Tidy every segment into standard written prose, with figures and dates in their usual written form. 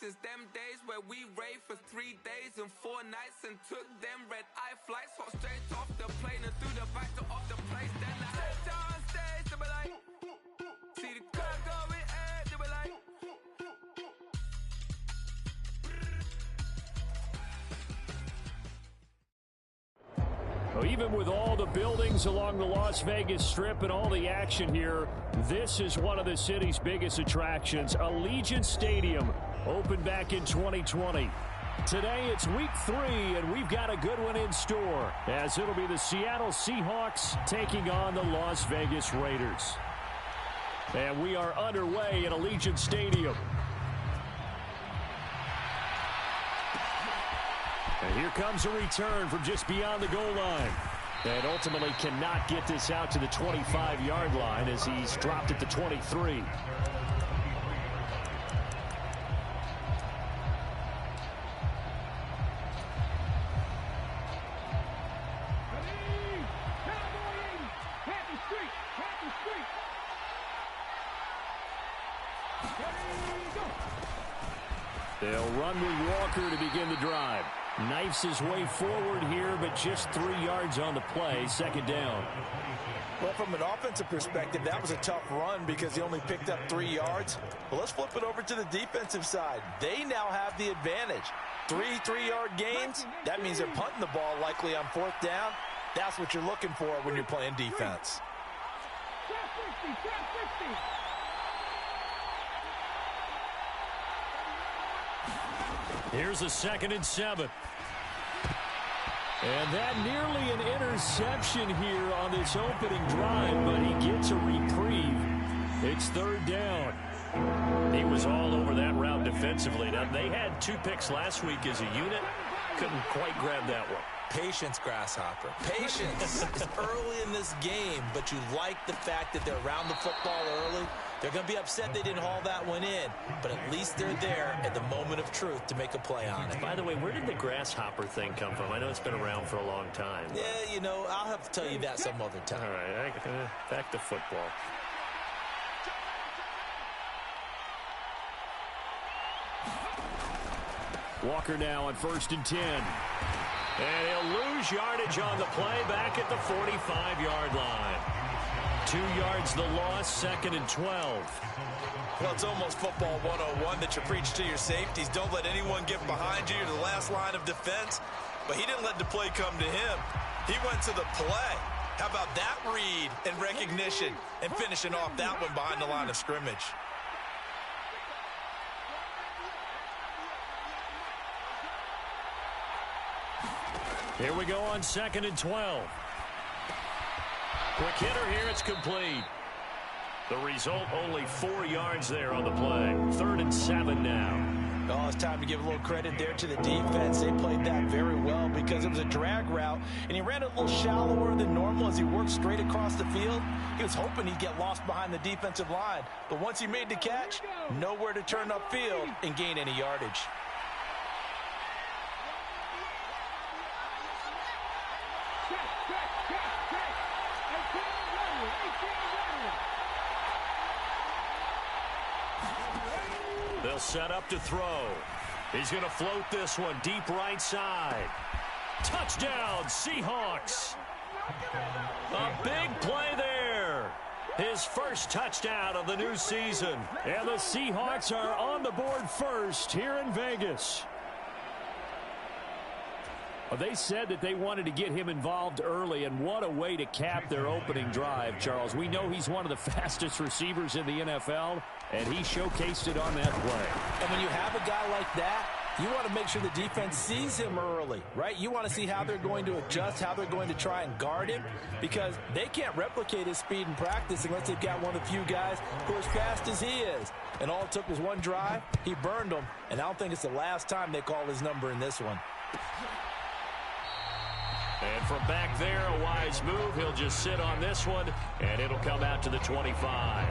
since them days where we raved for 3 days and 4 nights and took them red-eye flights. Hot straight off the plane and through the back door of the place. Then I head down stage, they were like, see the crowd going air, they were like. Well, even with all the buildings along the Las Vegas Strip and all the action here, this is one of the city's biggest attractions. Allegiant Stadium opened back in 2020. Today it's week 3, and we've got a good one in store, as it'll be the Seattle Seahawks taking on the Las Vegas Raiders. And we are underway at Allegiant Stadium. And here comes a return from just beyond the goal line. And ultimately cannot get this out to the 25-yard line as he's dropped at the 23. They'll run with Walker to begin the drive. Knifes his way forward here, but just 3 yards on the play. Second down. Well, from an offensive perspective, that was a tough run because he only picked up 3 yards. Well, let's flip it over to the defensive side. They now have the advantage. 3 3-yard gains, that means they're punting the ball likely on 4th down. That's what you're looking for when you're playing defense. Here's a 2nd and 7. And that nearly an interception here on this opening drive, but he gets a reprieve. It's 3rd down. He was all over that route defensively. Now, they had 2 picks last week as a unit. Couldn't quite grab that one. Patience, Grasshopper. Patience. It's early in this game, but you like the fact that they're around the football early. They're going to be upset they didn't haul that one in, but at least they're there at the moment of truth to make a play on it. By the way, where did the grasshopper thing come from? I know it's been around for a long time. Yeah, you know, I'll have to tell you that some other time. All right, back to football. Walker now on 1st and 10. And he'll lose yardage on the play back at the 45-yard line. 2 yards the loss, 2nd and 12. Well, it's almost football 101 that you preach to your safeties. Don't let anyone get behind you. You're the last line of defense. But he didn't let the play come to him. He went to the play. How about that read and recognition and finishing off that one behind the line of scrimmage? Here we go on 2nd and 12. Quick hitter here, it's complete. The result, only 4 yards there on the play. 3rd and 7 now. Oh, it's time to give a little credit there to the defense. They played that very well because it was a drag route, and he ran it a little shallower than normal as he worked straight across the field. He was hoping he'd get lost behind the defensive line, but once he made the catch, nowhere to turn upfield and gain any yardage. They'll set up to throw. He's going to float this one deep right side. Touchdown, Seahawks. A big play there. His first touchdown of the new season. And the Seahawks are on the board first here in Vegas. Well, they said that they wanted to get him involved early, and what a way to cap their opening drive, Charles. We know he's one of the fastest receivers in the NFL, and he showcased it on that play. And when you have a guy like that, you want to make sure the defense sees him early, right? You want to see how they're going to adjust, how they're going to try and guard him, because they can't replicate his speed in practice unless they've got one of the few guys who are as fast as he is. And all it took was one drive. He burned them, and I don't think it's the last time they call his number in this one. And from back there, a wise move. He'll just sit on this one, and it'll come out to the 25.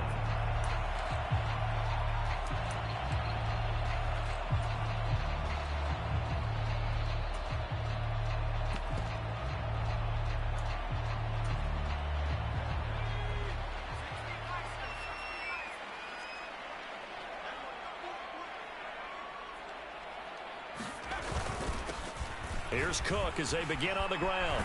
Here's Cook as they begin on the ground.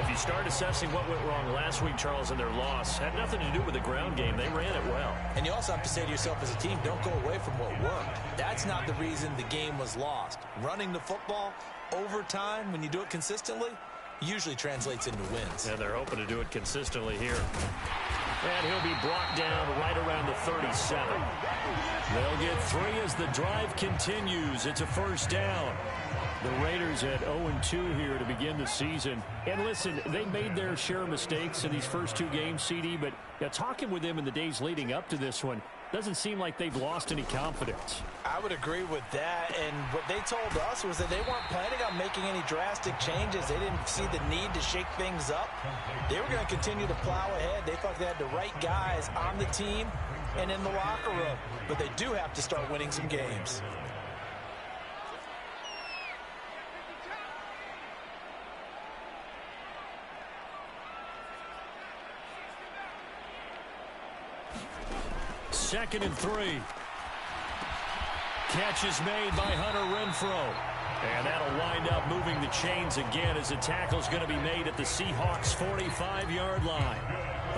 If you start assessing what went wrong last week, Charles, in their loss, had nothing to do with the ground game. They ran it well. And you also have to say to yourself as a team, don't go away from what worked. That's not the reason the game was lost. Running the football over time, when you do it consistently, usually translates into wins. And they're hoping to do it consistently here. And he'll be brought down right around the 37. They'll get 3 as the drive continues. It's a first down. The Raiders at 0-2 here to begin the season. And listen, they made their share of mistakes in these first 2 games, CD, but talking with them in the days leading up to this one, doesn't seem like they've lost any confidence. I would agree with that, and what they told us was that they weren't planning on making any drastic changes. They didn't see the need to shake things up. They were going to continue to plow ahead. They thought they had the right guys on the team and in the locker room, but they do have to start winning some games. Second and 3. Catch is made by Hunter Renfrow. And that'll wind up moving the chains again as the tackle's going to be made at the Seahawks' 45-yard line.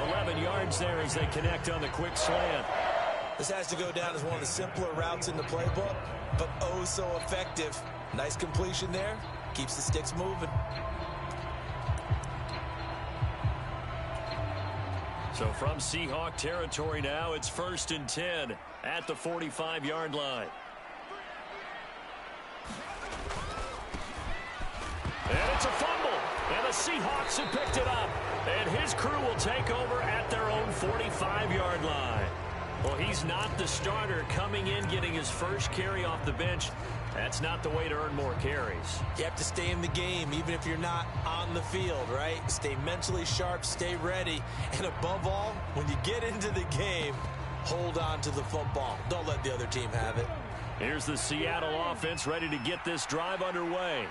11 yards there as they connect on the quick slant. This has to go down as one of the simpler routes in the playbook, but oh so effective. Nice completion there. Keeps the sticks moving. So from Seahawk territory now, it's 1st and 10 at the 45-yard line. And it's a fumble, and the Seahawks have picked it up. And his crew will take over at their own 45-yard line. Well, he's not the starter coming in, getting his first carry off the bench. That's not the way to earn more carries. You have to stay in the game, even if you're not on the field, right? Stay mentally sharp, stay ready, and above all, when you get into the game, hold on to the football. Don't let the other team have it. Here's the Seattle offense ready to get this drive underway.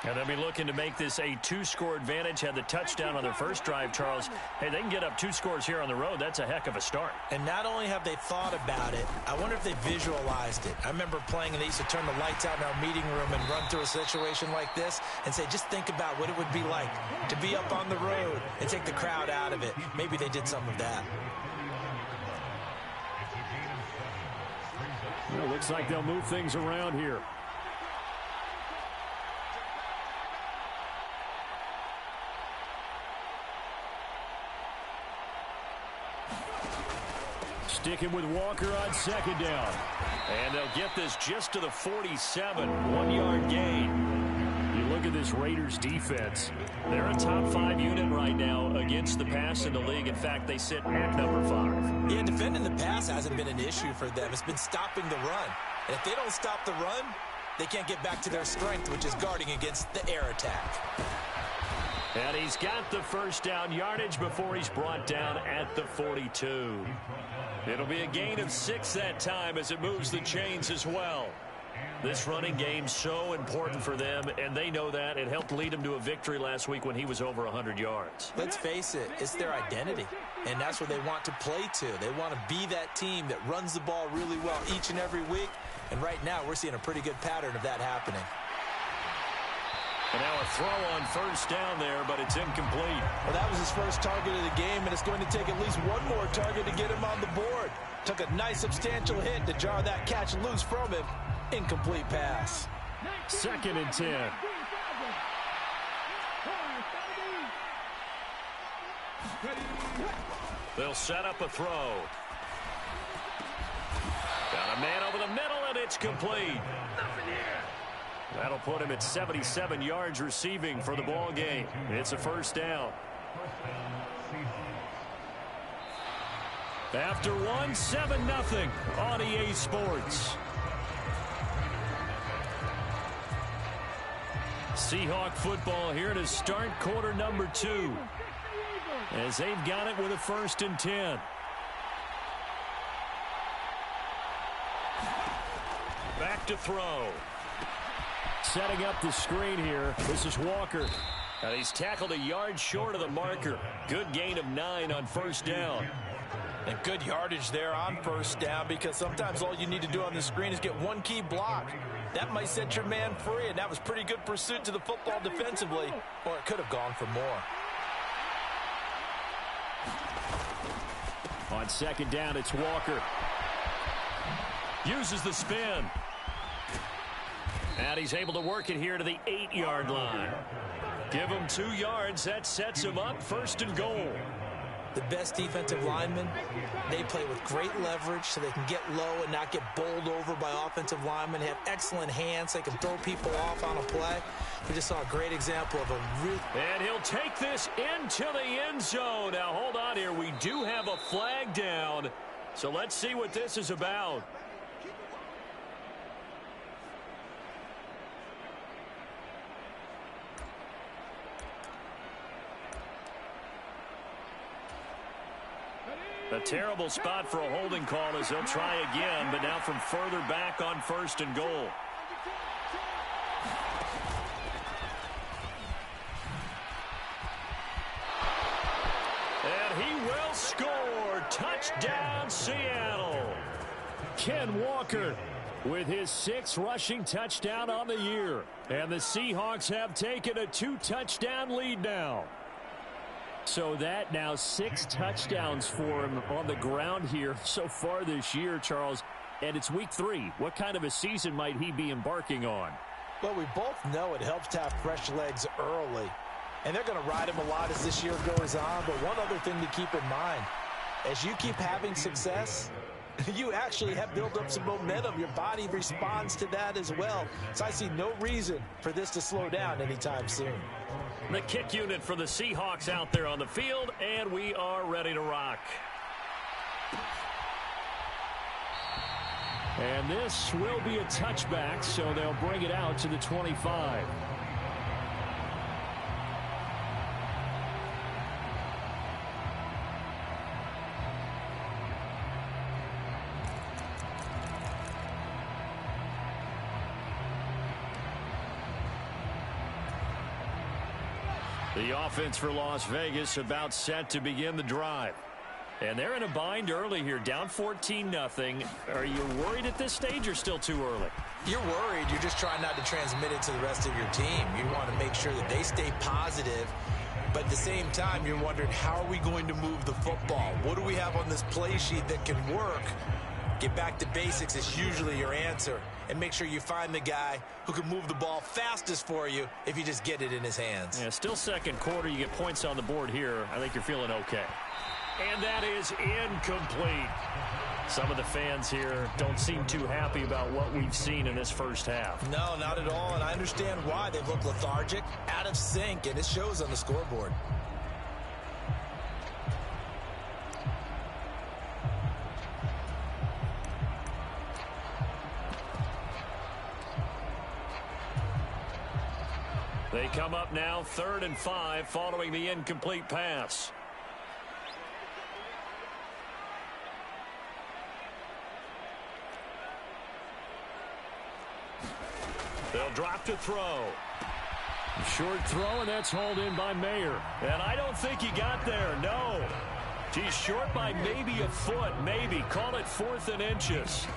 And they'll be looking to make this a 2-score advantage. Had the touchdown on their first drive, Charles. Hey, they can get up 2 scores here on the road. That's a heck of a start. And not only have they thought about it, I wonder if they visualized it. I remember playing and they used to turn the lights out in our meeting room and run through a situation like this and say, just think about what it would be like to be up on the road and take the crowd out of it. Maybe they did some of that. Well, looks like they'll move things around here. Sticking with Walker on 2nd down. And they'll get this just to the 47. 1-yard gain. You look at this Raiders defense. They're a top 5 unit right now against the pass in the league. In fact, they sit at number 5. Yeah, defending the pass hasn't been an issue for them. It's been stopping the run. And if they don't stop the run, they can't get back to their strength, which is guarding against the air attack. And he's got the first down yardage before he's brought down at the 42. It'll be a gain of 6 that time as it moves the chains as well. This running game's so important for them, and they know that. It helped lead them to a victory last week when he was over 100 yards. Let's face it, it's their identity, and that's what they want to play to. They want to be that team that runs the ball really well each and every week, and right now we're seeing a pretty good pattern of that happening. And now a throw on first down there, but it's incomplete. Well, that was his first target of the game, and it's going to take at least one more target to get him on the board. Took a nice substantial hit to jar that catch loose from him. Incomplete pass. 2nd and 10. They'll set up a throw. Got a man over the middle, and it's complete. That'll put him at 77 yards receiving for the ball game. It's a first down. After 7-0 on EA Sports. Seahawk football here to start quarter number 2. As they've got it with a 1st and 10. Back to throw. Setting up the screen here. This is Walker. And he's tackled a yard short of the marker. Good gain of 9 on first down. And good yardage there on first down, because sometimes all you need to do on the screen is get one key block. That might set your man free, and that was pretty good pursuit to the football defensively, or it could have gone for more. On second down, it's Walker. Uses the spin. And he's able to work it here to the 8-yard line. Give him 2 yards. That sets him up 1st and goal. The best defensive linemen, they play with great leverage so they can get low and not get bowled over by offensive linemen. They have excellent hands. They can throw people off on a play. We just saw a great example of a real... And he'll take this into the end zone. Now, hold on here. We do have a flag down. So let's see what this is about. A terrible spot for a holding call as they'll try again, but now from further back on 1st and goal. And he will score. Touchdown, Seattle. Ken Walker with his 6th rushing touchdown on the year. And the Seahawks have taken a 2-touchdown lead now. So that now 6 touchdowns for him on the ground here so far this year, Charles. And it's week 3. What kind of a season might he be embarking on? Well, we both know it helps to have fresh legs early. And they're going to ride him a lot as this year goes on. But one other thing to keep in mind, as you keep having success, you actually have built up some momentum. Your body responds to that as well. So I see no reason for this to slow down anytime soon. The kick unit for the Seahawks out there on the field, and we are ready to rock. And this will be a touchback, so they'll bring it out to the 25. The offense for Las Vegas about set to begin the drive. And they're in a bind early here, down 14-0. Are you worried at this stage or still too early? You're worried. You're just trying not to transmit it to the rest of your team. You want to make sure that they stay positive. But at the same time, you're wondering, how are we going to move the football? What do we have on this play sheet that can work? Get back to basics is usually your answer. And make sure you find the guy who can move the ball fastest for you if you just get it in his hands. Yeah, still second quarter. You get points on the board here. I think you're feeling okay. And that is incomplete. Some of the fans here don't seem too happy about what we've seen in this first half. No, not at all. And I understand why. They've looked lethargic, out of sync, and it shows on the scoreboard. They come up now 3rd and 5 following the incomplete pass. They'll drop to throw. Short throw, and that's hauled in by Mayer. And I don't think he got there, no. He's short by maybe a foot, maybe. Call it 4th and inches.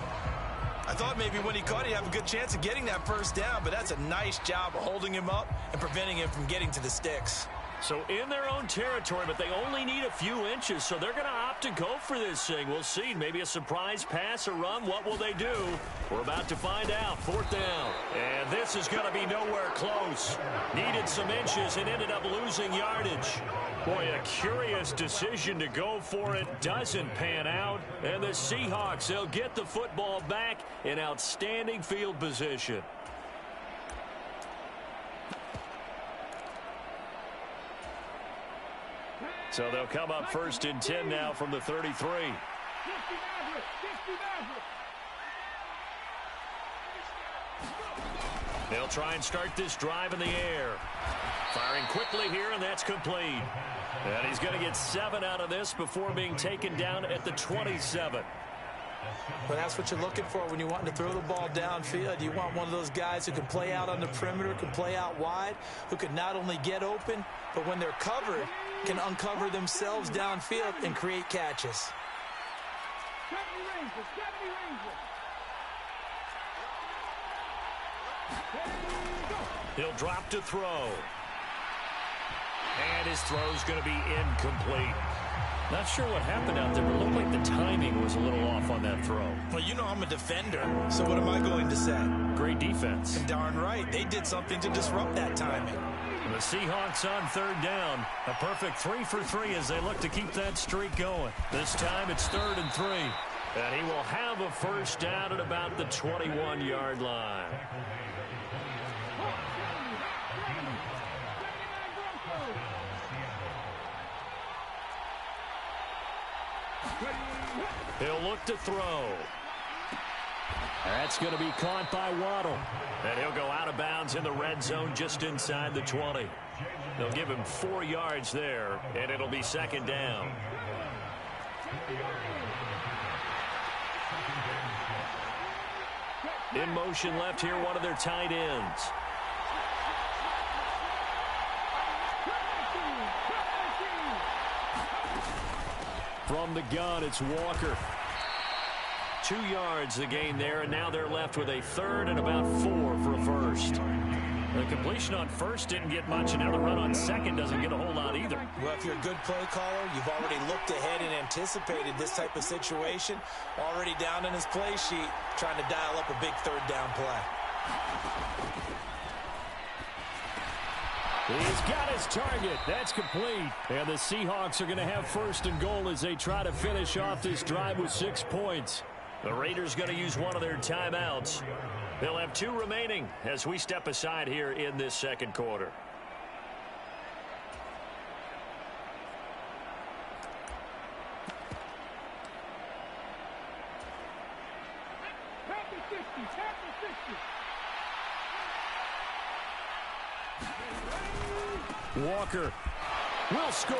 I thought maybe when he caught it, he'd have a good chance of getting that first down, but that's a nice job of holding him up and preventing him from getting to the sticks. So in their own territory, but they only need a few inches, so they're going to opt to go for this thing. We'll see. Maybe a surprise pass or run. What will they do? We're about to find out. 4th down. And this is going to be nowhere close. Needed some inches and ended up losing yardage. Boy, a curious decision to go for it. Doesn't pan out. And the Seahawks, they'll get the football back in outstanding field position. So they'll come up 1st and 10 now from the 33. They'll try and start this drive in the air. Firing quickly here, and that's complete. And he's going to get 7 out of this before being taken down at the 27. Well, that's what you're looking for when you want to throw the ball downfield. You want one of those guys who can play out on the perimeter, can play out wide, who can not only get open, but when they're covered, can uncover themselves downfield and create catches. He'll drop to throw. And his throw's going to be incomplete. Not sure what happened out there, but it looked like the timing was a little off on that throw. Well, you know I'm a defender, so what am I going to say? Great defense. Darn right. They did something to disrupt that timing. The Seahawks on third down. A perfect 3 for 3 as they look to keep that streak going. This time it's 3rd and 3. And he will have a first down at about the 21-yard line. He'll look to throw. That's going to be caught by Waddle. And he'll go out of bounds in the red zone just inside the 20. They'll give him 4 yards there, and it'll be 2nd down. In motion left here, one of their tight ends. From the gun, it's Walker. 2 yards the gain there, and now they're left with a 3rd and about 4 for a first. The completion on first didn't get much, and now the run on second doesn't get a whole lot either. Well, if you're a good play caller, you've already looked ahead and anticipated this type of situation. Already down in his play sheet, trying to dial up a big 3rd down play. He's got his target. That's complete. And the Seahawks are going to have 1st and goal as they try to finish off this drive with 6 points. The Raiders going to use one of their timeouts. They'll have 2 remaining as we step aside here in this 2nd quarter. Walker will score.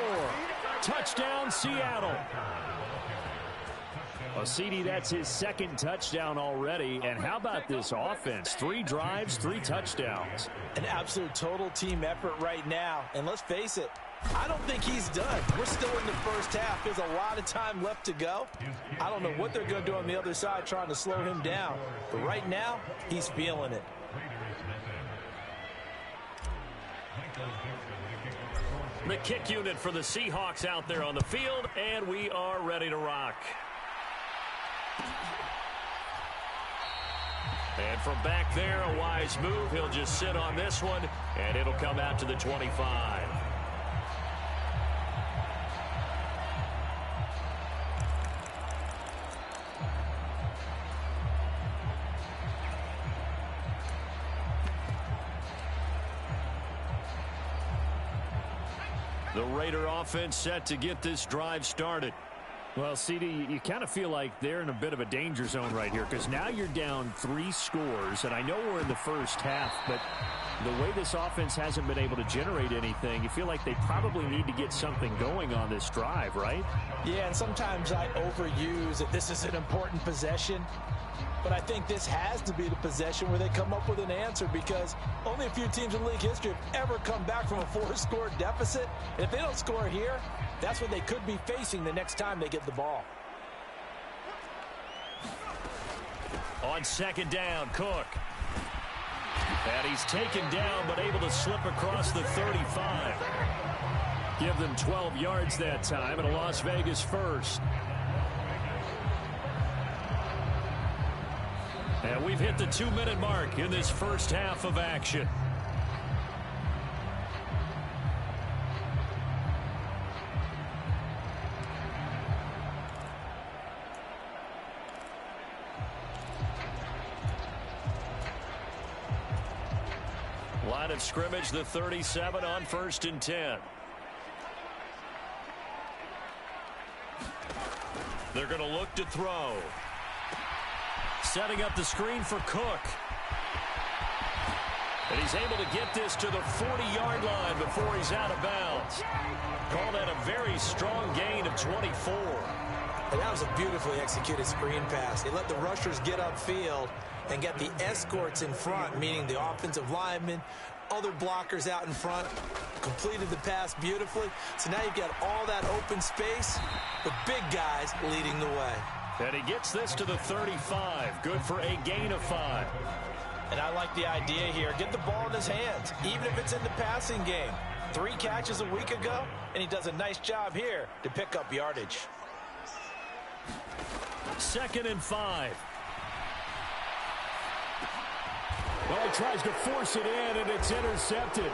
Touchdown, Seattle. Well, CD, that's his 2nd touchdown already. And how about this offense? 3 drives, 3 touchdowns. An absolute total team effort right now. And let's face it, I don't think he's done. We're still in the first half. There's a lot of time left to go. I don't know what they're going to do on the other side trying to slow him down. But right now, he's feeling it. The kick unit for the Seahawks out there on the field, and we are ready to rock. And from back there, a wise move. He'll just sit on this one, and it'll come out to the 25. The Raider offense set to get this drive started. Well, CD, you kind of feel like they're in a bit of a danger zone right here because now you're down 3 scores, and I know we're in the first half, but the way this offense hasn't been able to generate anything, you feel like they probably need to get something going on this drive, right? Yeah, and sometimes I overuse that this is an important possession. But I think this has to be the possession where they come up with an answer because only a few teams in league history have ever come back from a 4-score deficit. And if they don't score here, that's what they could be facing the next time they get the ball. On 2nd down, Cook. And he's taken down but able to slip across the 35. Give them 12 yards that time and a Las Vegas first. And we've hit the 2-minute mark in this first half of action. Line of scrimmage, the 37 on 1st and 10. They're going to look to throw. Setting up the screen for Cook. And he's able to get this to the 40-yard line before he's out of bounds. Call that a very strong gain of 24. And that was a beautifully executed screen pass. They let the rushers get upfield and get the escorts in front, meaning the offensive linemen, other blockers out in front, completed the pass beautifully. So now you've got all that open space with big guys leading the way. And he gets this to the 35. Good for a gain of 5. And I like the idea here. Get the ball in his hands, even if it's in the passing game. 3 catches a week ago, and he does a nice job here to pick up yardage. 2nd and 5. Well, he tries to force it in, and it's intercepted.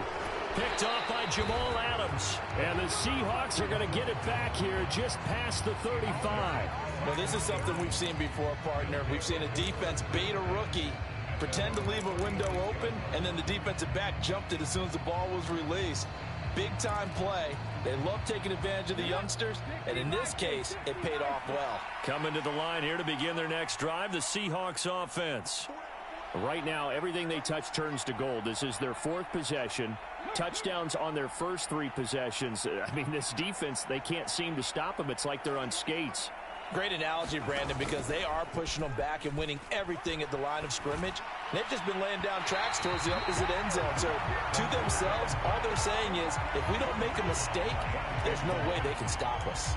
Picked off by Jamal Adams. And the Seahawks are going to get it back here just past the 35. Well, this is something we've seen before, partner. We've seen a defense bait a rookie, pretend to leave a window open, and then the defensive back jumped it as soon as the ball was released. Big-time play. They love taking advantage of the youngsters, and in this case, it paid off well. Coming to the line here to begin their next drive, the Seahawks offense. Right now, everything they touch turns to gold. This is their 4th possession. Touchdowns on their first 3 possessions. I mean, this defense, they can't seem to stop them. It's like they're on skates. Great analogy, Brandon, because they are pushing them back and winning everything at the line of scrimmage. They've just been laying down tracks towards the opposite end zone. So to themselves, all they're saying is, if we don't make a mistake, there's no way they can stop us.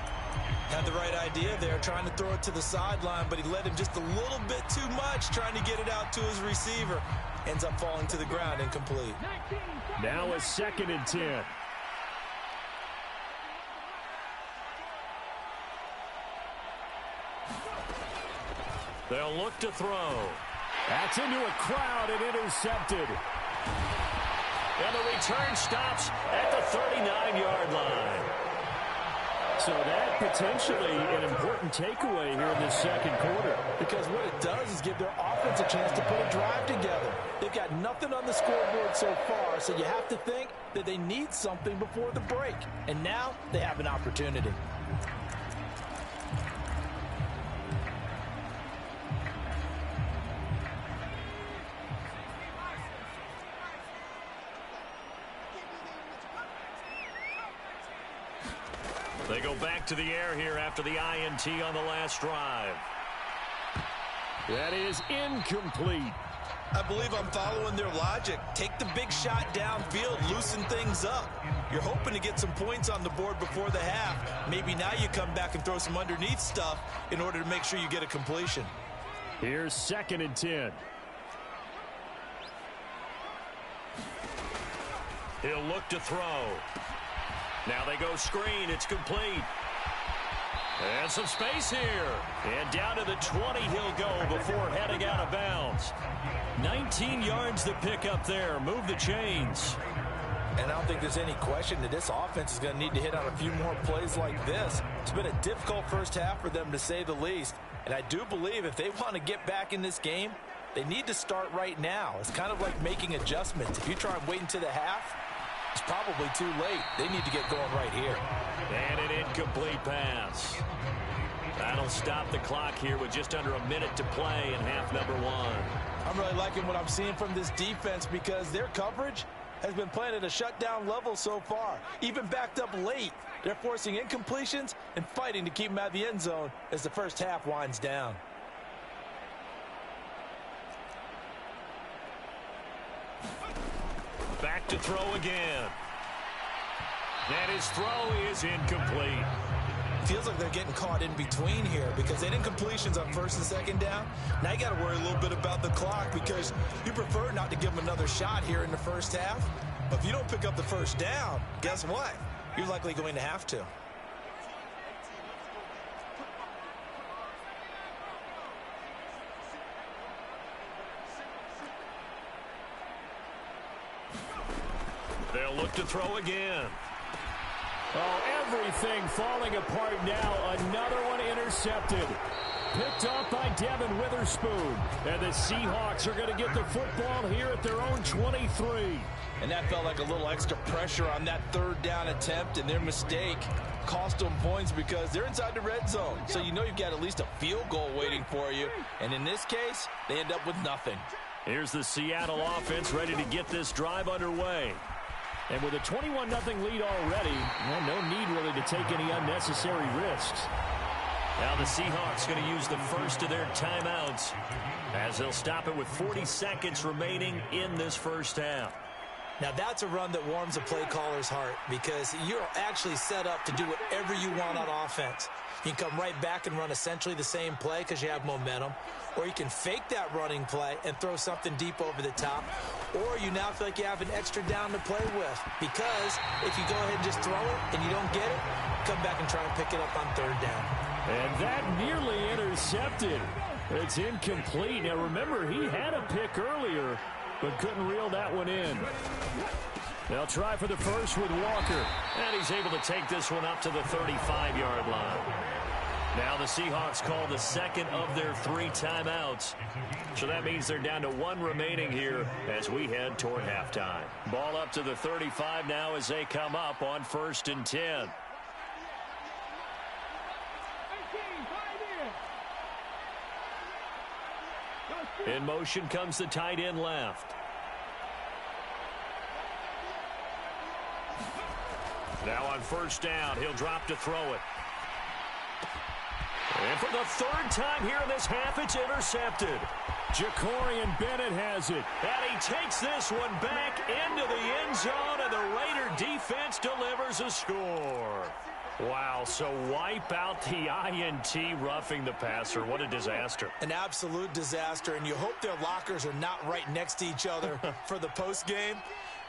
Had the right idea there, trying to throw it to the sideline, but he led him just a little bit too much, trying to get it out to his receiver. Ends up falling to the ground, incomplete. Now a 2nd and 10. They'll look to throw. That's into a crowd and intercepted. And the return stops at the 39-yard line. So that potentially an important takeaway here in the 2nd quarter. Because what it does is give their offense a chance to put a drive together. They've got nothing on the scoreboard so far, so you have to think that they need something before the break. And now they have an opportunity. They go back to the air here after the INT on the last drive. That is incomplete. I believe I'm following their logic. Take the big shot downfield, loosen things up. You're hoping to get some points on the board before the half. Maybe now you come back and throw some underneath stuff in order to make sure you get a completion. Here's 2nd and 10. He'll look to throw. Now they go screen. It's complete. And some space here. And down to the 20 he'll go before heading out of bounds. 19 yards to pick up there. Move the chains. And I don't think there's any question that this offense is going to need to hit on a few more plays like this. It's been a difficult first half for them, to say the least. And I do believe if they want to get back in this game, they need to start right now. It's kind of like making adjustments. If you try and wait until the half, it's probably too late. They need to get going right here. And an incomplete pass. That'll stop the clock here with just under a minute to play in half number 1. I'm really liking what I'm seeing from this defense because their coverage has been playing at a shutdown level so far. Even backed up late, they're forcing incompletions and fighting to keep them out of the end zone as the first half winds down. Back to throw again. And his throw is incomplete. Feels like they're getting caught in between here because they didn't completions on 1st and 2nd down. Now you got to worry a little bit about the clock because you prefer not to give them another shot here in the first half. But if you don't pick up the first down, guess what? You're likely going to have to. They'll look to throw again. Oh, everything falling apart now. Another one intercepted. Picked off by Devin Witherspoon. And the Seahawks are going to get the football here at their own 23. And that felt like a little extra pressure on that 3rd down attempt, and their mistake cost them points because they're inside the red zone. So you know you've got at least a field goal waiting for you. And in this case, they end up with nothing. Here's the Seattle offense ready to get this drive underway. And with a 21-0 lead already, well, no need really to take any unnecessary risks. Now the Seahawks going to use the first of their timeouts as they'll stop it with 40 seconds remaining in this first half. Now, that's a run that warms a play caller's heart because you're actually set up to do whatever you want on offense. You can come right back and run essentially the same play because you have momentum, or you can fake that running play and throw something deep over the top, or you now feel like you have an extra down to play with because if you go ahead and just throw it and you don't get it, come back and try and pick it up on third down. And that nearly intercepted. It's incomplete. Now, remember, he had a pick earlier, but couldn't reel that one in. They'll try for the first with Walker. And he's able to take this one up to the 35-yard line. Now the Seahawks call the second of their 3 timeouts. So that means they're down to 1 remaining here as we head toward halftime. Ball up to the 35 now as they come up on 1st and 10. In motion comes the tight end left. Now on 1st down, he'll drop to throw it. And for the 3rd time here in this half, it's intercepted. Jacorian Bennett has it. And he takes this one back into the end zone, and the Raider defense delivers a score. Wow, so wipe out the INT roughing the passer. What a disaster. An absolute disaster, and you hope their lockers are not right next to each other for the postgame.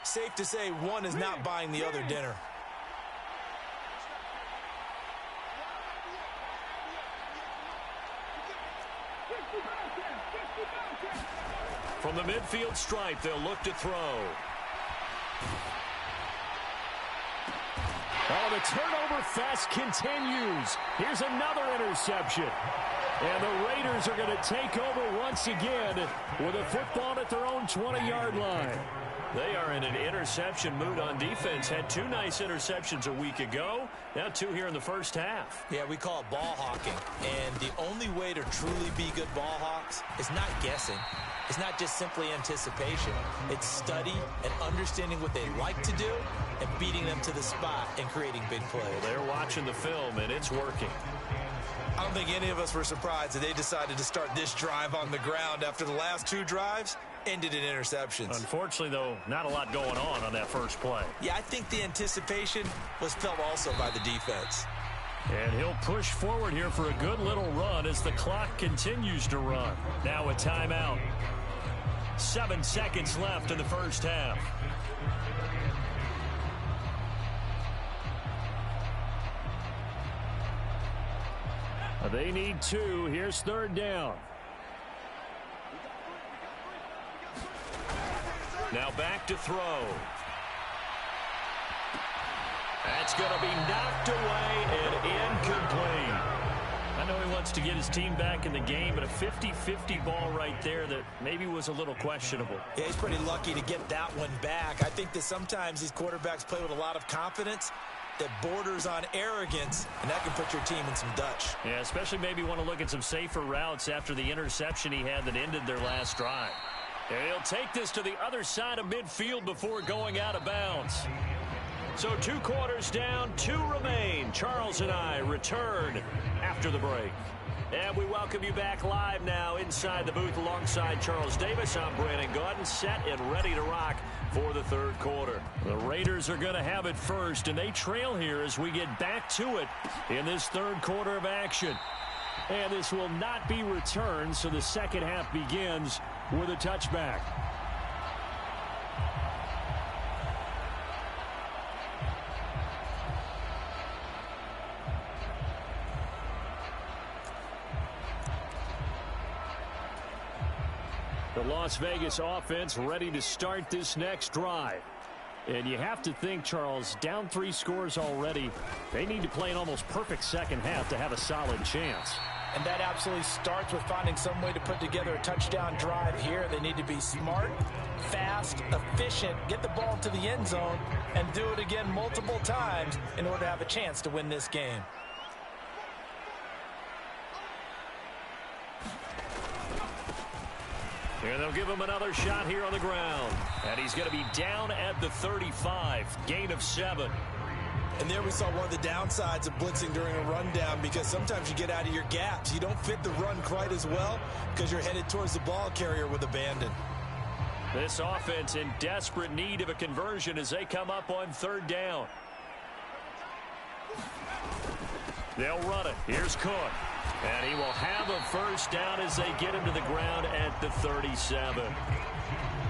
Safe to say one is not buying the other dinner. From the midfield stripe, they'll look to throw. Oh, the turnover fest continues. Here's another interception. And the Raiders are going to take over once again with a football at their own 20-yard line. They are in an interception mood on defense. Had 2 nice interceptions a week ago. Now 2 here in the first half. Yeah, we call it ball hawking. And the only way to truly be good ball hawks is not guessing. It's not just simply anticipation. It's study and understanding what they like to do and beating them to the spot and creating big plays. Well, they're watching the film, and it's working. I don't think any of us were surprised that they decided to start this drive on the ground after the last 2 drives ended in interceptions. Unfortunately, though, not a lot going on that first play. Yeah, I think the anticipation was felt also by the defense. And he'll push forward here for a good little run as the clock continues to run. Now a timeout. 7 seconds left in the first half. They need 2. Here's 3rd down. Now back to throw. That's going to be knocked away and incomplete. I know he wants to get his team back in the game, but a 50-50 ball right there that maybe was a little questionable. Yeah, he's pretty lucky to get that one back. I think that sometimes these quarterbacks play with a lot of confidence that borders on arrogance, and that can put your team in some Dutch. Yeah, especially maybe want to look at some safer routes after the interception he had that ended their last drive. And he'll take this to the other side of midfield before going out of bounds. So 2 quarters down, 2 remain. Charles and I return after the break. And we welcome you back live now inside the booth alongside Charles Davis. I'm Brandon Gaudin, set and ready to rock for the 3rd quarter. The Raiders are going to have it first, and they trail here as we get back to it in this 3rd quarter of action. And this will not be returned, so the second half begins with a touchback. The Las Vegas offense ready to start this next drive. And you have to think, Charles, down 3 scores already. They need to play an almost perfect second half to have a solid chance. And that absolutely starts with finding some way to put together a touchdown drive here. They need to be smart, fast, efficient, get the ball to the end zone, and do it again multiple times in order to have a chance to win this game. And they'll give him another shot here on the ground. And he's going to be down at the 35. Gain of 7. And there we saw one of the downsides of blitzing during a rundown, because sometimes you get out of your gaps. You don't fit the run quite as well because you're headed towards the ball carrier with abandon. This offense in desperate need of a conversion as they come up on 3rd down. They'll run it. Here's Cook. And he will have a first down as they get him to the ground at the 37.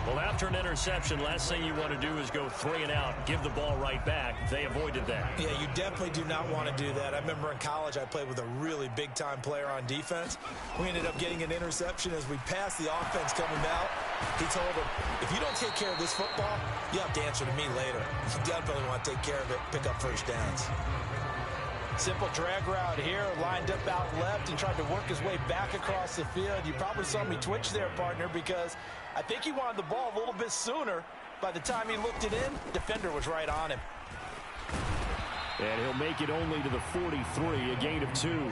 Well, after an interception, last thing you want to do is go 3 and out, give the ball right back. They avoided that. Yeah, you definitely do not want to do that. I remember in college I played with a really big-time player on defense. We ended up getting an interception as we passed the offense coming out. He told him, if you don't take care of this football, you have to answer to me later. You definitely want to take care of it, pick up first downs. Simple drag route here, lined up out left and tried to work his way back across the field. You probably saw me twitch there, partner, because I think he wanted the ball a little bit sooner. By the time he looked it in, defender was right on him. And he'll make it only to the 43, a gain of 2.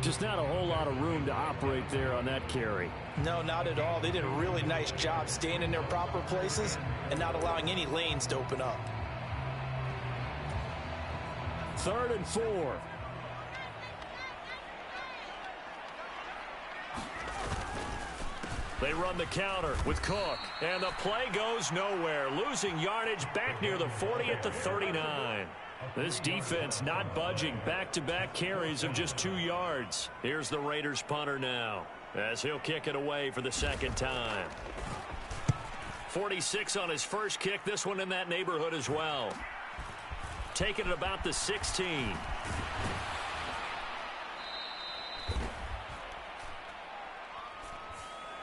Just not a whole lot of room to operate there on that carry. No, not at all. They did a really nice job staying in their proper places and not allowing any lanes to open up. 3rd and 4. They run the counter with Cook, and the play goes nowhere. Losing yardage back near the 40 at the 39. This defense not budging. Back-to-back carries of just 2 yards. Here's the Raiders punter now as he'll kick it away for the 2nd time. 46 on his first kick. This one in that neighborhood as well. Taking it about the 16.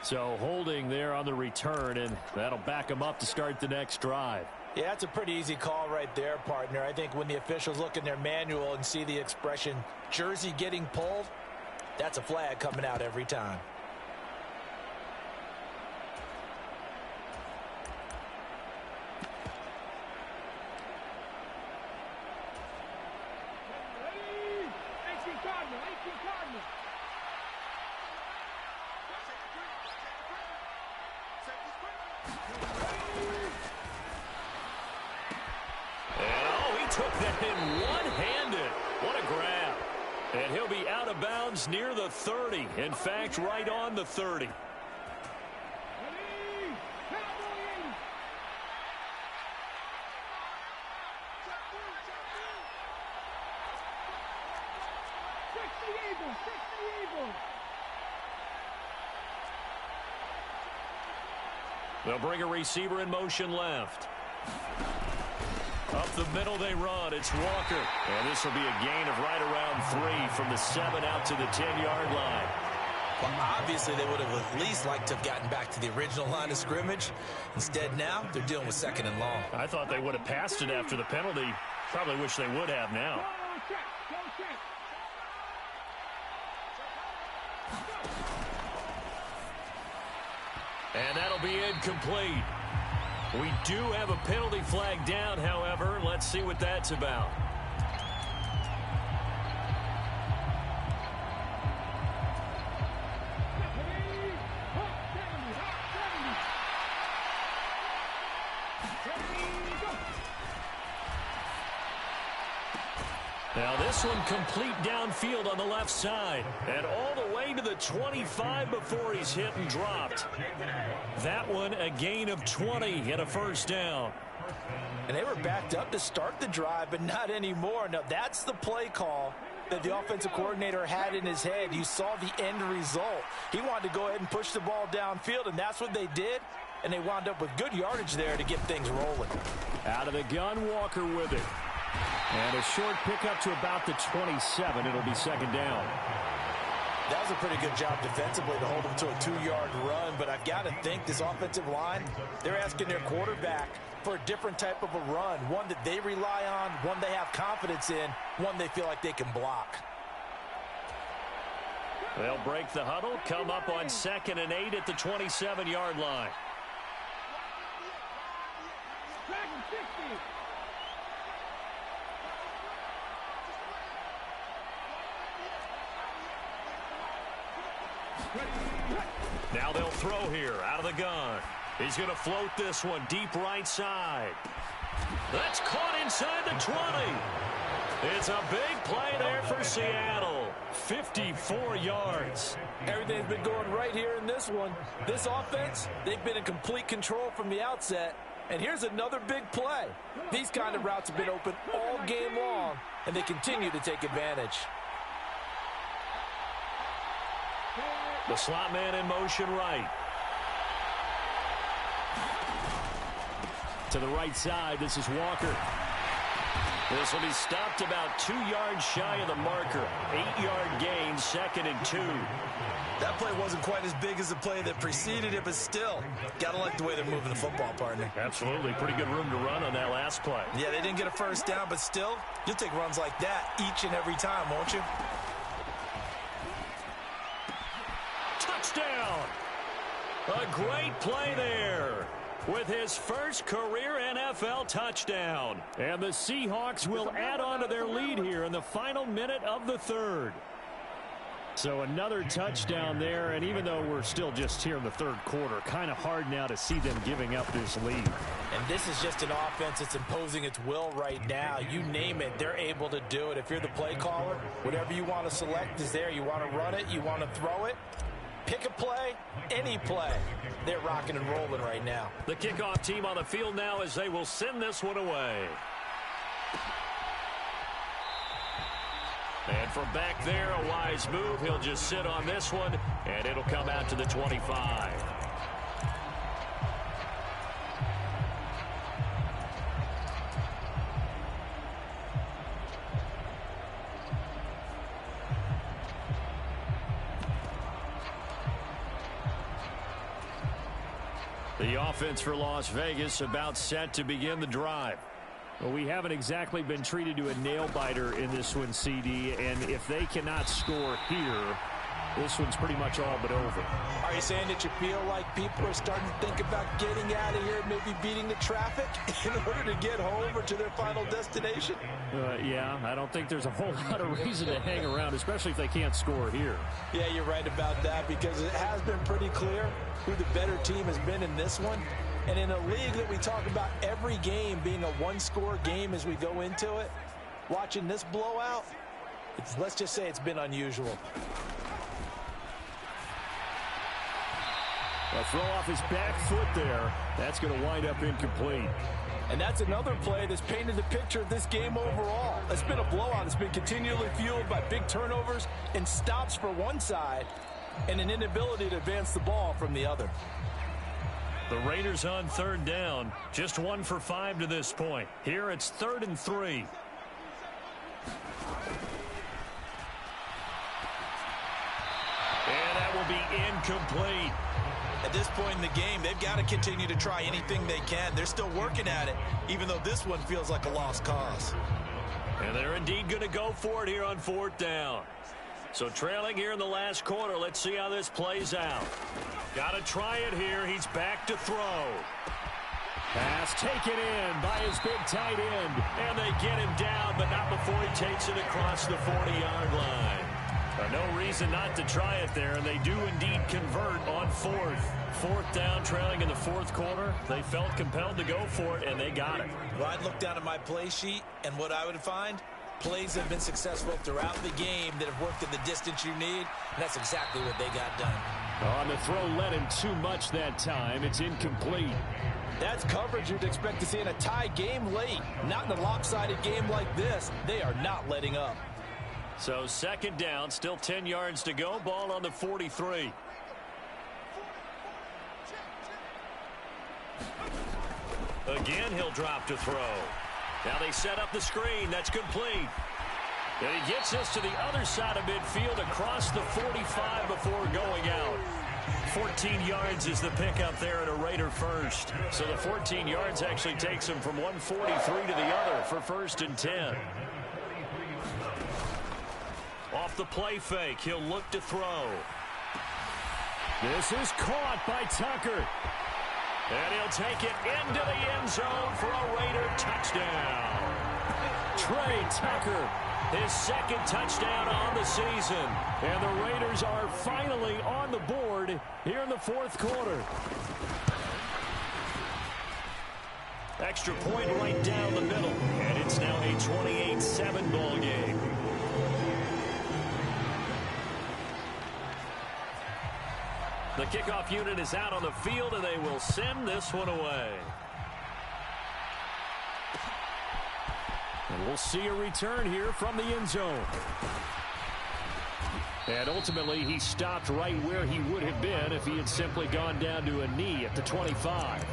So holding there on the return, and that'll back him up to start the next drive. Yeah, that's a pretty easy call right there, partner. I think when the officials look in their manual and see the expression jersey getting pulled, that's a flag coming out every time. Took that in one-handed. What a grab. And he'll be out of bounds near the 30. In fact, right on the 30. They'll bring a receiver in motion left. Up the middle they run. It's Walker. And this will be a gain of right around 3 from the 7 out to the 10-yard line. Well, obviously they would have at least liked to have gotten back to the original line of scrimmage. Instead now they're dealing with 2nd and long. I thought they would have passed it after the penalty. Probably wish they would have now. And that'll be incomplete. We do have a penalty flag down, however. Let's see what that's about. Now this one complete downfield on the left side. And all the way to the 25 before he's hit and dropped. That one a gain of 20 and a first down. And they were backed up to start the drive, but not anymore. Now that's the play call that the offensive coordinator had in his head. You saw the end result. He wanted to go ahead and push the ball downfield, and that's what they did. And they wound up with good yardage there to get things rolling. Out of the gun, Walker with it. And a short pickup to about the 27. It'll be 2nd down. That was a pretty good job defensively to hold them to a 2-yard run. But I've got to think this offensive line, they're asking their quarterback for a different type of a run. One that they rely on, one they have confidence in, one they feel like they can block. They'll break the huddle, come up on 2nd and 8 at the 27-yard line. Now they'll throw here out of the gun. He's going to float this one deep right side. That's caught inside the 20. It's a big play there for Seattle. 54 yards. Everything's been going right here in this one. This offense, they've been in complete control from the outset. And here's another big play. These kind of routes have been open all game long, and they continue to take advantage. The slot man in motion right. To the right side, this is Walker. This will be stopped about 2 yards shy of the marker. 8-yard gain, 2nd and 2. That play wasn't quite as big as the play that preceded it, but still, gotta like the way they're moving the football, partner. Absolutely. Pretty good room to run on that last play. Yeah, they didn't get a first down, but still, you'll take runs like that each and every time, won't you? Touchdown! A great play there with his first career NFL touchdown. And the Seahawks will add on to their lead here in the final minute of the third. So another touchdown there, and even though we're still just here in the third quarter, kind of hard now to see them giving up this lead. And this is just an offense that's imposing its will right now. You name it, they're able to do it. If you're the play caller, whatever you want to select is there. You want to run it, you want to throw it. Pick a play, any play. They're rocking and rolling right now. The kickoff team on the field now as they will send this one away. And from back there, a wise move. He'll just sit on this one, and it'll come out to the 25. The offense for Las Vegas about set to begin the drive. Well, we haven't exactly been treated to a nail-biter in this one, CD, and if they cannot score here, this one's pretty much all but over. Are you saying that you feel like people are starting to think about getting out of here, maybe beating the traffic in order to get home or to their final destination? Yeah, I don't think there's a whole lot of reason to hang around, especially if they can't score here. Yeah, you're right about that, because it has been pretty clear who the better team has been in this one. And in a league that we talk about every game being a one-score game as we go into it, watching this blowout, let's just say it's been unusual. A throw off his back foot there. That's going to wind up incomplete. And that's another play that's painted the picture of this game overall. It's been a blowout. It's been continually fueled by big turnovers and stops for one side and an inability to advance the ball from the other. The Raiders on third down. Just 1 for 5 to this point. Here it's 3rd and 3. And that will be incomplete. At this point in the game, they've got to continue to try anything they can. They're still working at it, even though this one feels like a lost cause. And they're indeed going to go for it here on 4th down. So trailing here in the last quarter, let's see how this plays out. Got to try it here. He's back to throw. Pass taken in by his big tight end. And they get him down, but not before he takes it across the 40-yard line. No reason not to try it there, and they do indeed convert on 4th. 4th down, trailing in the 4th quarter. They felt compelled to go for it, and they got it. Well, I'd look down at my play sheet, and what I would find, plays have been successful throughout the game that have worked in the distance you need, and that's exactly what they got done. On the throw, led him too much that time. It's incomplete. That's coverage you'd expect to see in a tie game late. Not in a lopsided game like this. They are not letting up. So 2nd down, still 10 yards to go. Ball on the 43. Again, he'll drop to throw. Now they set up the screen. That's complete. And he gets this to the other side of midfield across the 45 before going out. 14 yards is the pickup there at a Raider first. So the 14 yards actually takes him from 143 to the other for 1st and 10. Off the play fake, he'll look to throw. This is caught by Tucker. And he'll take it into the end zone for a Raider touchdown. Trey Tucker, his 2nd touchdown on the season. And the Raiders are finally on the board here in the 4th quarter. Extra point right down the middle. And it's now a 28-7 ball game. The kickoff unit is out on the field, and they will send this one away. And we'll see a return here from the end zone. And ultimately, he stopped right where he would have been if he had simply gone down to a knee at the 25.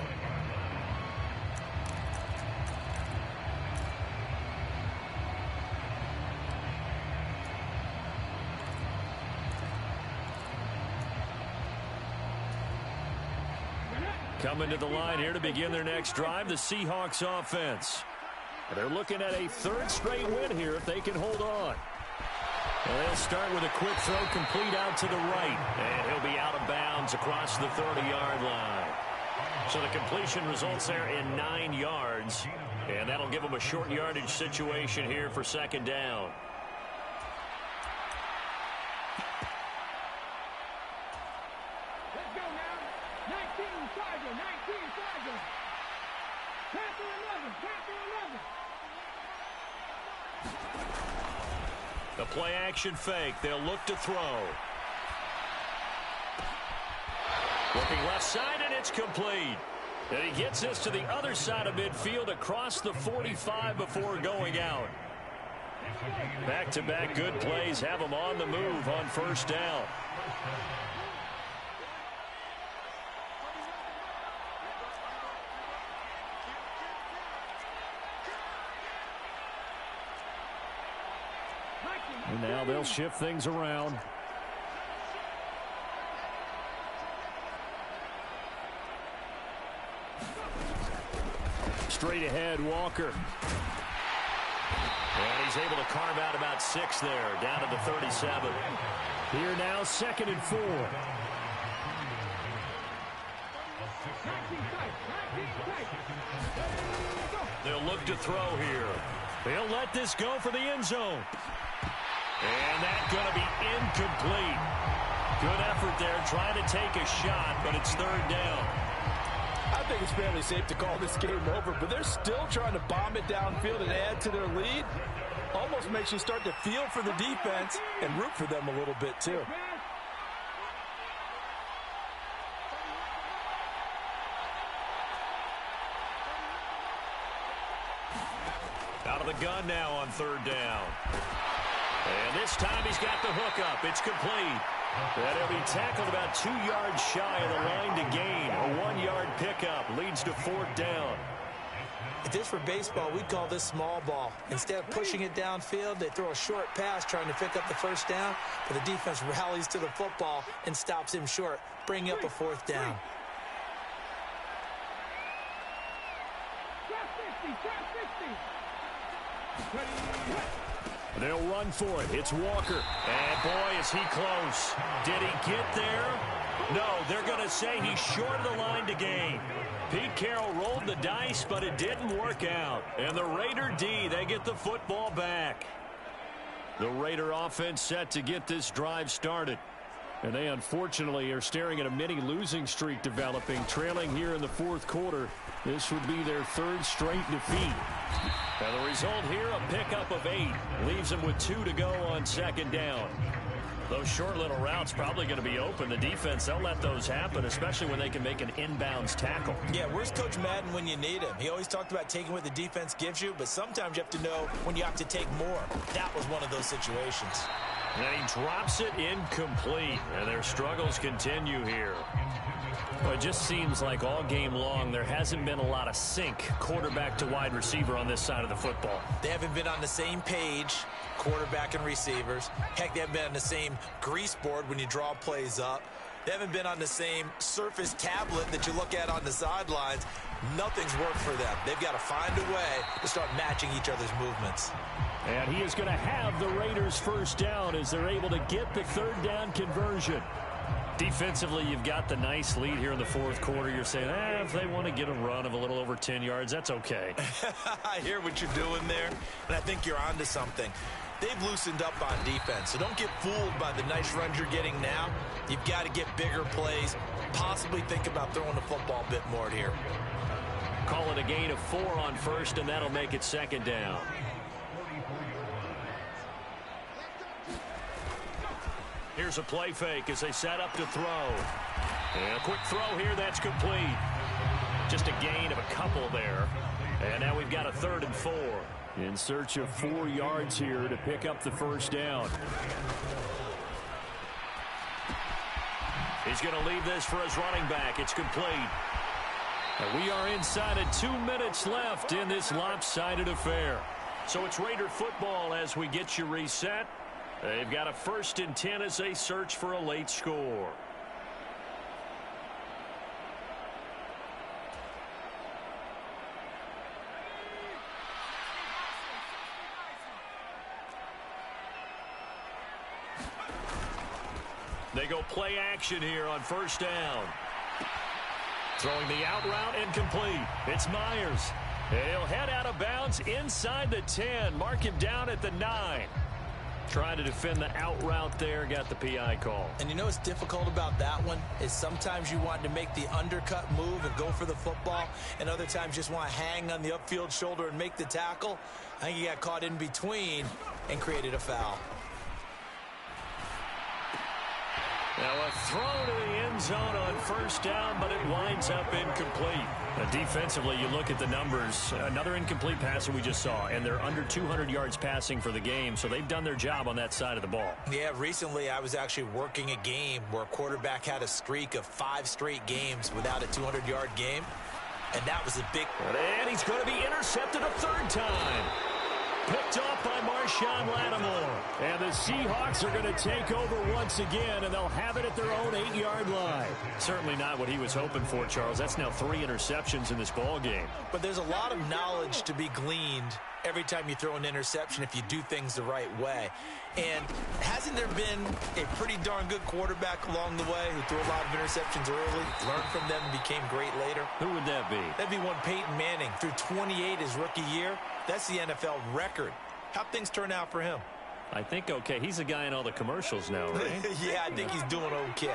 Coming to the line here to begin their next drive, the Seahawks offense. They're looking at a third straight win here if they can hold on. Well, they'll start with a quick throw complete out to the right. And he'll be out of bounds across the 30-yard line. So the completion results there in 9 yards. And that'll give them a short yardage situation here for second down. Let's go now. 19 Charger, 19 Charger. Pass or 11, pass or 11. The play action fake. They'll look to throw. Looking left side, and it's complete. And he gets this to the other side of midfield across the 45 before going out. Back-to-back good plays have him on the move on first down. And now they'll shift things around. Straight ahead, Walker. And he's able to carve out about 6 there, down to the 37. Here now, 2nd and 4. They'll look to throw here. They'll let this go for the end zone. And that's going to be incomplete. Good effort there, trying to take a shot, but it's 3rd down. I think it's fairly safe to call this game over, but they're still trying to bomb it downfield and add to their lead. Almost makes you start to feel for the defense and root for them a little bit, too. Out of the gun now on 3rd down. And this time he's got the hook up. It's complete. And he'll be tackled about 2 yards shy of the line to gain. A 1-yard pickup leads to 4th down. If this were baseball, we'd call this small ball. Instead of pushing it downfield, they throw a short pass trying to pick up the 1st down, but the defense rallies to the football and stops him short, bringing up a 4th down. They'll run for it. It's Walker. And boy, is he close. Did he get there? No, they're going to say he's short of the line to gain. Pete Carroll rolled the dice, but it didn't work out. And the Raider D, they get the football back. The Raider offense set to get this drive started. And they unfortunately are staring at a mini losing streak developing, trailing here in the 4th quarter. This would be their 3rd straight defeat. And the result here, a pickup of 8. Leaves them with 2 to go on 2nd down. Those short little routes probably going to be open. The defense, they'll let those happen, especially when they can make an inbounds tackle. Yeah, where's Coach Madden when you need him? He always talked about taking what the defense gives you, but sometimes you have to know when you have to take more. That was one of those situations. And he drops it incomplete, and their struggles continue here. Well, it just seems like all game long there hasn't been a lot of sync quarterback to wide receiver on this side of the football. They haven't been on the same page, quarterback and receivers. Heck, they haven't been on the same grease board when you draw plays up. They haven't been on the same surface tablet that you look at on the sidelines. Nothing's worked for them. They've got to find a way to start matching each other's movements. And he is going to have the Raiders' 1st down as they're able to get the 3rd down conversion. Defensively, you've got the nice lead here in the 4th quarter. You're saying, if they want to get a run of a little over 10 yards, that's okay. I hear what you're doing there, and I think you're onto something. They've loosened up on defense, so don't get fooled by the nice runs you're getting now. You've got to get bigger plays, possibly think about throwing the football a bit more here. Call it a gain of 4 on 1st, and that'll make it 2nd down. Here's a play fake as they set up to throw. And a quick throw here, that's complete. Just a gain of a couple there. And now we've got a 3rd and 4. In search of 4 yards here to pick up the first down. He's going to leave this for his running back. It's complete. And we are inside of 2 minutes left in this lopsided affair. So it's Raider football as we get you reset. They've got a 1st and 10 as they search for a late score. They go play action here on 1st down. Throwing the out route incomplete. It's Myers. He'll head out of bounds inside the 10. Mark him down at the 9. Trying to defend the out route there. Got the PI call. And you know what's difficult about that one is sometimes you want to make the undercut move and go for the football, and other times just want to hang on the upfield shoulder and make the tackle. I think he got caught in between and created a foul. Now a throw to the end zone on 1st down, but it winds up incomplete. Defensively, you look at the numbers. Another incomplete pass that we just saw, and they're under 200 yards passing for the game, so they've done their job on that side of the ball. Yeah, recently I was actually working a game where a quarterback had a streak of 5 straight games without a 200-yard game, and that was a big... And he's going to be intercepted a 3rd time. Picked off by Marshawn Lattimore. And the Seahawks are going to take over once again, and they'll have it at their own 8-yard line. Certainly not what he was hoping for, Charles. That's now 3 interceptions in this ball game. But there's a lot of knowledge to be gleaned every time you throw an interception if you do things the right way. And hasn't there been a pretty darn good quarterback along the way who threw a lot of interceptions early, learned from them, and became great later? Who would that be? That'd be one Peyton Manning. Threw 28 his rookie year. That's the NFL record. How'd things turn out for him? I think okay. He's a guy in all the commercials now, right? Yeah, I think he's doing okay.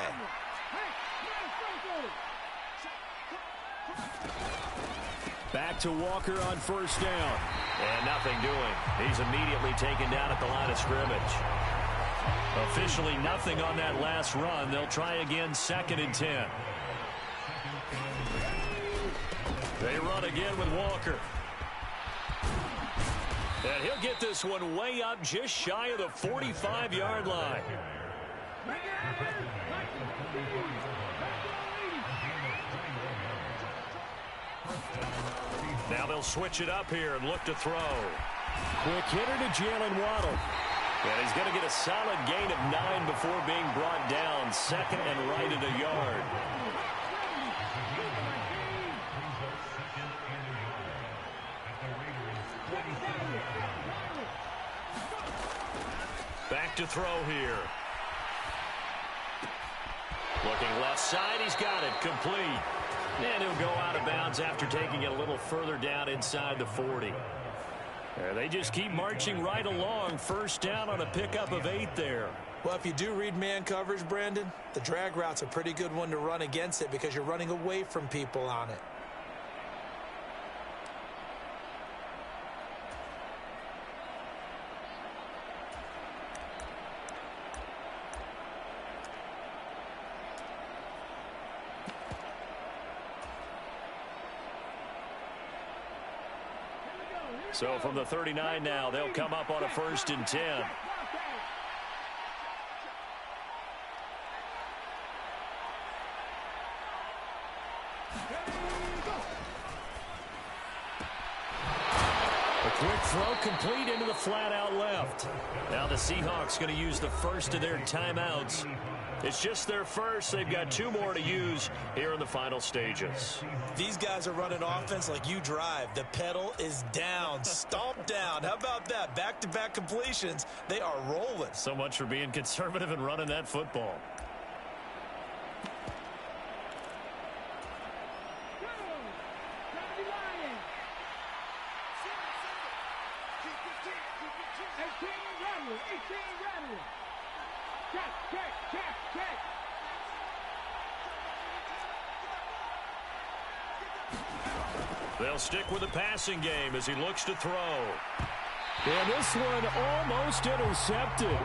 Back to Walker on 1st down. And nothing doing. He's immediately taken down at the line of scrimmage. Officially nothing on that last run. They'll try again 2nd and 10. They run again with Walker. And he'll get this one way up just shy of the 45-yard line. Now they'll switch it up here and look to throw. Quick hitter to Jalen Waddle. And he's going to get a solid gain of 9 before being brought down. 2nd and right at a yard. Back to throw here. Looking left side, he's got it, complete. And he'll go out of bounds after taking it a little further down inside the 40. They just keep marching right along. 1st down on a pickup of 8 there. Well, if you do read man coverage, Brandon, the drag route's a pretty good one to run against it because you're running away from people on it. So from the 39 now, they'll come up on a 1st and 10. A quick throw complete into the flat out left. Now the Seahawks going to use the first of their timeouts. It's just their first. They've got 2 more to use here in the final stages. These guys are running offense like you drive. The pedal is down, stomped down. How about that? Back-to-back completions. They are rolling. So much for being conservative and running that football. They'll stick with the passing game as he looks to throw. And this one almost intercepted.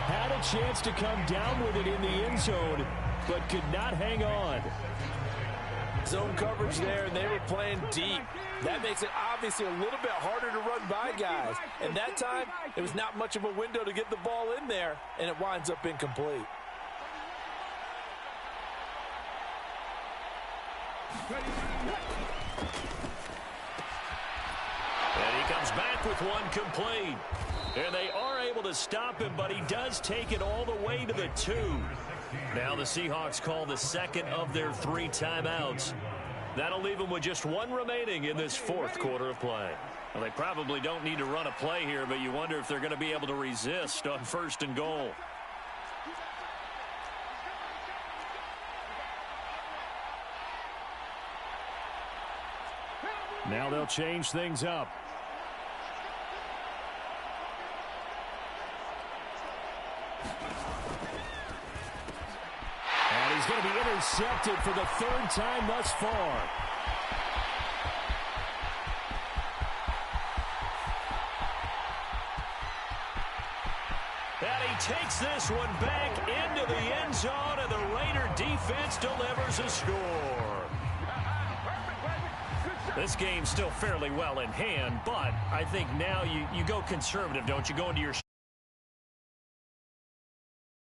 Had a chance to come down with it in the end zone, but could not hang on. Zone coverage there, and they were playing deep. That makes it obviously a little bit harder to run by guys. And that time, it was not much of a window to get the ball in there, and it winds up incomplete. And he comes back with one complete. And they are able to stop him, but he does take it all the way to the 2. Now the Seahawks call the second of their 3 timeouts. That'll leave them with just 1 remaining in this 4th quarter of play. Well, they probably don't need to run a play here, but you wonder if they're going to be able to resist on 1st and goal. Now they'll change things up. And he's going to be intercepted for the 3rd time thus far. And he takes this one back into the end zone, and the Raider defense delivers a score. This game's still fairly well in hand, but I think now you go conservative, don't you? Go into your